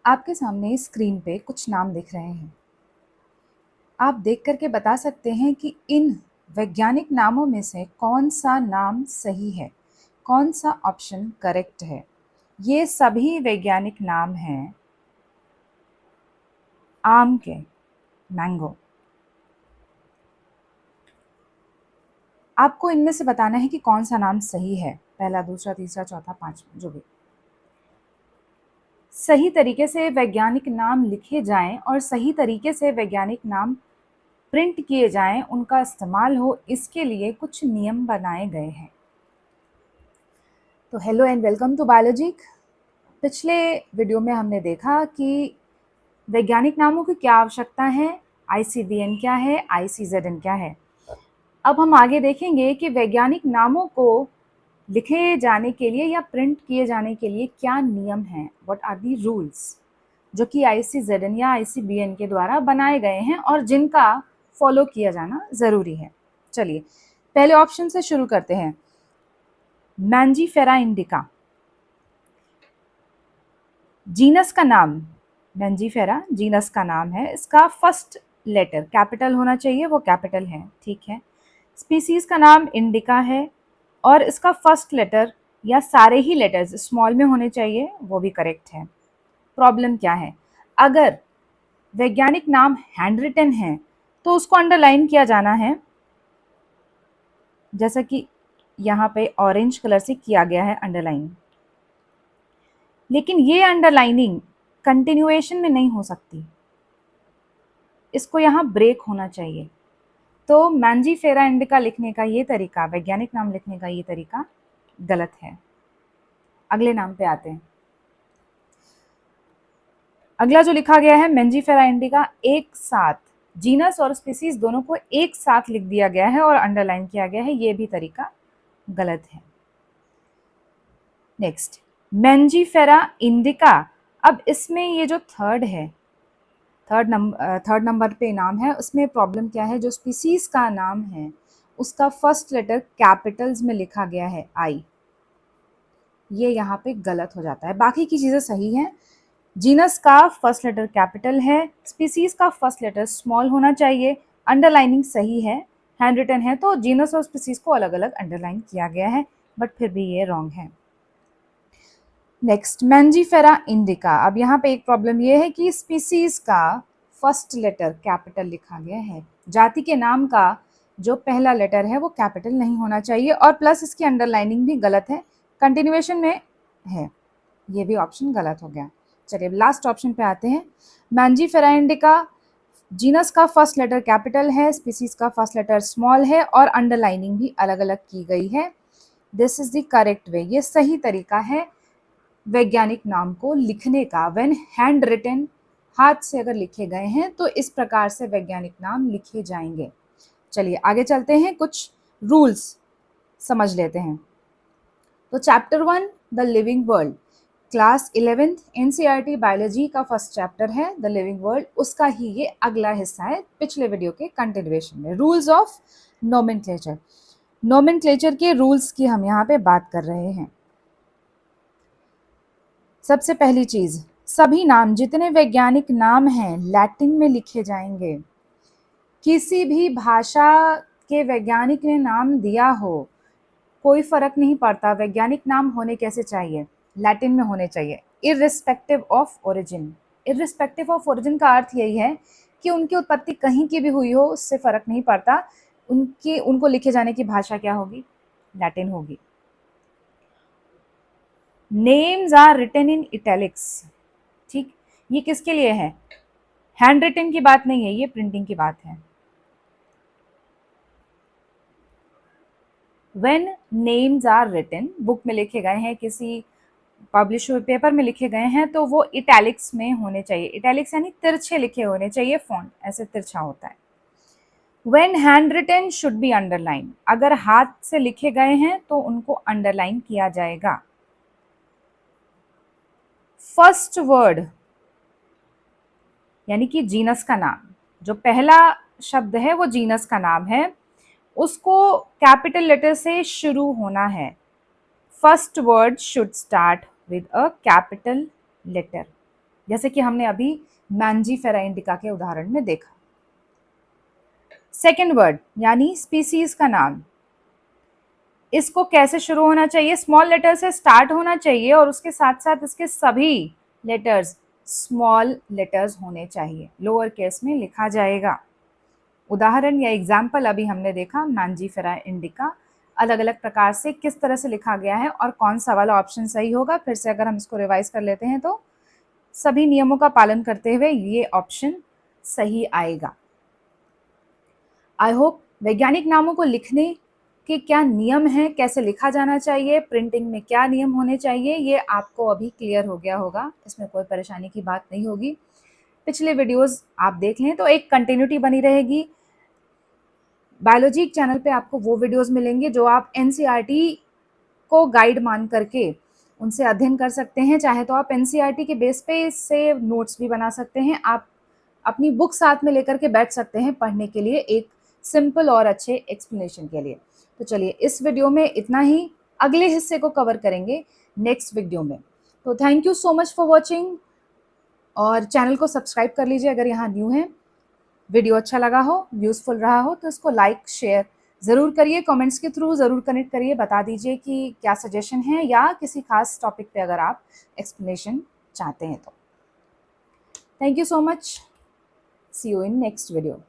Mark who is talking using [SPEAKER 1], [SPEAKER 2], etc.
[SPEAKER 1] आपके सामने स्क्रीन पे कुछ नाम दिख रहे हैं। आप देख करके बता सकते हैं कि इन वैज्ञानिक नामों में से कौन सा नाम सही है, कौन सा ऑप्शन करेक्ट है। ये सभी वैज्ञानिक नाम हैं आम के, मैंगो। आपको इनमें से बताना है कि कौन सा नाम सही है, पहला, दूसरा, तीसरा, चौथा, पांचवा, जो भी। सही तरीके से वैज्ञानिक नाम लिखे जाएं और सही तरीके से वैज्ञानिक नाम प्रिंट किए जाएं, उनका इस्तेमाल हो, इसके लिए कुछ नियम बनाए गए हैं। तो hello and welcome to biology. पिछले वीडियो में हमने देखा कि वैज्ञानिक नामों की क्या आवश्यकता है, ICVN क्या है, ICZN क्या है। अब हम आगे देखेंगे कि वैज्ञानिक नामों को लिखे जाने के लिए या प्रिंट किए जाने के लिए क्या नियम हैं, व्हाट आर दी रूल्स, जो कि ICZN या ICVN के द्वारा बनाए गए हैं और जिनका फॉलो किया जाना ज़रूरी है। चलिए पहले ऑप्शन से शुरू करते हैं। मैंजीफेरा इंडिका, जीनस का नाम मैंजीफेरा जीनस का नाम है। इसका फर्स्ट लेटर कैपिटल होना चाहिए, वो कैपिटल है, ठीक है। स्पीसीज का नाम इंडिका है और इसका फर्स्ट लेटर या सारे ही लेटर्स स्मॉल में होने चाहिए, वो भी करेक्ट है। प्रॉब्लम क्या है, अगर वैज्ञानिक नाम हैंड रिटन है तो उसको अंडरलाइन किया जाना है, जैसा कि यहाँ पे ऑरेंज कलर से किया गया है अंडरलाइन। लेकिन ये अंडरलाइनिंग कंटिन्यूएशन में नहीं हो सकती, इसको यहाँ ब्रेक होना चाहिए। तो मैंजीफेरा इंडिका लिखने का ये तरीका, वैज्ञानिक नाम लिखने का ये तरीका गलत है। अगले नाम पे आते हैं। अगला जो लिखा गया है मैंजीफेरा इंडिका, एक साथ जीनस और स्पीसीज दोनों को एक साथ लिख दिया गया है और अंडरलाइन किया गया है, ये भी तरीका गलत है। Next, Mangifera indica. अब इसमें ये जो थर्ड है, थर्ड नंबर पे नाम है, उसमें प्रॉब्लम क्या है, जो स्पीसीज का नाम है उसका फर्स्ट लेटर कैपिटल्स में लिखा गया है आई, ये यहाँ पे गलत हो जाता है। बाकी की चीज़ें सही हैं। जीनस का फर्स्ट लेटर कैपिटल है, स्पीसीज का फर्स्ट लेटर स्मॉल होना चाहिए, अंडरलाइनिंग सही है, हैंड रिटन है, तो जीनस और स्पीसीज को अलग अलग अंडरलाइन किया गया है, बट फिर भी ये रॉन्ग है। Next, Mangifera indica. अब यहाँ पे एक प्रॉब्लम ये है कि स्पीसीज का फर्स्ट लेटर कैपिटल लिखा गया है, जाति के नाम का जो पहला लेटर है वो कैपिटल नहीं होना चाहिए, और प्लस इसकी अंडरलाइनिंग भी गलत है, कंटिन्यूएशन में है, ये भी ऑप्शन गलत हो गया। चलिए लास्ट ऑप्शन पे आते हैं। मैंजीफेरा इंडिका, जीनस का फर्स्ट लेटर कैपिटल है, स्पीसीज का फर्स्ट लेटर स्मॉल है और अंडरलाइनिंग भी अलग अलग की गई है। This is the correct way, ये सही तरीका है वैज्ञानिक नाम को लिखने का। व्हेन हैंड रिटन, हाथ से अगर लिखे गए हैं तो इस प्रकार से वैज्ञानिक नाम लिखे जाएंगे। चलिए आगे चलते हैं, कुछ रूल्स समझ लेते हैं। तो chapter 1 the living world, class 11th NCERT biology का फर्स्ट चैप्टर है द लिविंग वर्ल्ड, उसका ही ये अगला हिस्सा है पिछले वीडियो के कंटिन्यूएशन में। रूल्स ऑफ नोमेनक्लेचर, नोमेनक्लेचर के रूल्स की हम यहाँ पे बात कर रहे हैं। सबसे पहली चीज, सभी नाम, जितने वैज्ञानिक नाम हैं, लैटिन में लिखे जाएंगे। किसी भी भाषा के वैज्ञानिक ने नाम दिया हो, कोई फर्क नहीं पड़ता, वैज्ञानिक नाम होने कैसे चाहिए, लैटिन में होने चाहिए, irrespective of origin. Irrespective of origin का अर्थ यही है कि उनकी उत्पत्ति कहीं की भी हुई हो, उससे फर्क नहीं पड़ता, उनको लिखे जाने की भाषा क्या होगी, लैटिन होगी। Names are written in italics, ठीक, ये किसके लिए है, हैंड रिटन की बात नहीं है, ये प्रिंटिंग की बात है। When names are written, book में लिखे गए हैं, किसी पब्लिश हुए पेपर में लिखे गए हैं, तो वो इटैलिक्स में होने चाहिए। इटैलिक्स यानी तिरछे लिखे होने चाहिए, फॉन्ट ऐसे तिरछा होता है। When hand written should be underline, अगर हाथ से लिखे गए हैं तो उनको अंडरलाइन किया जाएगा। फर्स्ट वर्ड यानी कि जीनस का नाम, जो पहला शब्द है वो जीनस का नाम है, उसको कैपिटल लेटर से शुरू होना है। First word should start with a capital letter. जैसे कि हमने अभी मैंजीफेरा इंडिका के उदाहरण में देखा। सेकेंड वर्ड यानी स्पीसीज का नाम, इसको कैसे शुरू होना चाहिए? स्मॉल लेटर से स्टार्ट होना चाहिए और उसके साथ साथ इसके सभी लेटर्स स्मॉल लेटर्स होने चाहिए, लोअर केस में लिखा जाएगा। उदाहरण या एग्जाम्पल अभी हमने देखा मैंजीफेरा इंडिका, अलग अलग प्रकार से किस तरह से लिखा गया है और कौन सा वाला ऑप्शन सही होगा। फिर से अगर हम इसको रिवाइज कर लेते हैं तो सभी नियमों का पालन करते हुए ये ऑप्शन सही आएगा। आई होप वैज्ञानिक नामों को लिखने के क्या नियम हैं, कैसे लिखा जाना चाहिए, प्रिंटिंग में क्या नियम होने चाहिए, ये आपको अभी क्लियर हो गया होगा। इसमें कोई परेशानी की बात नहीं होगी। पिछले वीडियोस आप देख लें तो एक कंटिन्यूटी बनी रहेगी। बायोलॉजी चैनल पे आपको वो वीडियोस मिलेंगे जो आप एनसीईआरटी को गाइड मान करके उनसे अध्ययन कर सकते हैं। चाहे तो आप एनसीईआरटी के बेस पे इससे नोट्स भी बना सकते हैं। आप अपनी बुक साथ में लेकर के बैठ सकते हैं पढ़ने के लिए, एक सिंपल और अच्छे एक्सप्लेनेशन के लिए। तो चलिए इस वीडियो में इतना ही, अगले हिस्से को कवर करेंगे नेक्स्ट वीडियो में। तो thank you so much for watching, और चैनल को सब्सक्राइब कर लीजिए अगर यहाँ न्यू है। वीडियो अच्छा लगा हो, यूजफुल रहा हो तो इसको लाइक शेयर ज़रूर करिए, कमेंट्स के थ्रू ज़रूर कनेक्ट करिए, बता दीजिए कि क्या सजेशन है या किसी खास टॉपिक पे अगर आप एक्सप्लेनेशन चाहते हैं तो। Thank you so much, see you in next video.